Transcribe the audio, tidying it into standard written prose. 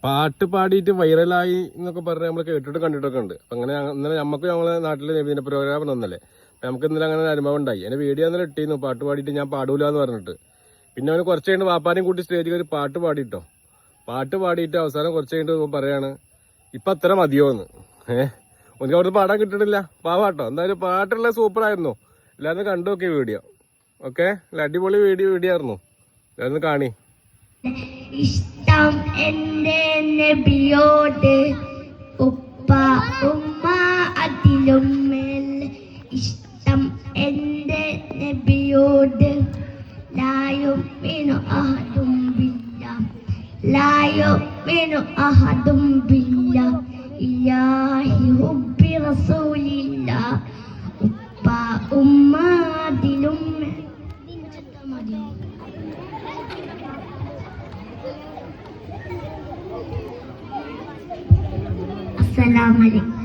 പാട്ട് പാടിയിട്ട് വൈറലായി എന്നൊക്കെ പറഞ്ഞ് നമ്മൾ കേട്ടിട്ട് കണ്ടിട്ടൊക്കെ ഉണ്ട്. അപ്പം അങ്ങനെ ഇന്നലെ നമുക്ക് നമ്മളെ നാട്ടിൽ നബിദിന പ്രോഗ്രാം വന്നല്ലേ, നമുക്ക് ഇന്നലെ അങ്ങനെ ഒരു അനുഭവം ഉണ്ടായി. എന്നെ വീഡിയോ ഇന്നലെ ഇട്ടിരുന്നു പാട്ട് പാടിയിട്ട് ഞാൻ പാടൂല എന്ന് പറഞ്ഞിട്ട്. പിന്നെ അവന് കുറച്ച് കഴിഞ്ഞ് വാപ്പാനെയും കൂട്ടി സ്റ്റേജിൽ ഒരു പാട്ട് പാടിയിട്ടോ. പാട്ട് പാടിയിട്ട് അവസാനം കുറച്ച് കഴിഞ്ഞിട്ട് പറയാണ് ഇപ്പം അത്ര മതിയോന്ന്. എനിക്ക് അവിടുന്ന് പാടാൻ കിട്ടണില്ല പാവാട്ടോ. എന്തായാലും പാട്ടുള്ള സൂപ്പറായിരുന്നു. എല്ലാവരും കണ്ടു നോക്കി വീഡിയോ. ഓക്കെ, അടിപൊളി വീഡിയോ ആയിരുന്നു. എല്ലാവരും കാണി. ഇഷ്ടം എന്റെ നബിയോട് ഉപ്പ ഉമ്മ അതിലും മേൽ ഇഷ്ടം എന്റെ നബിയോട് ലായുമിനു അഹദും ബില്ല ഇലാഹി ഹുബ്ബി റസൂലില്ല ഉപ്പ ഉമ്മ അതിലും Assalamualaikum.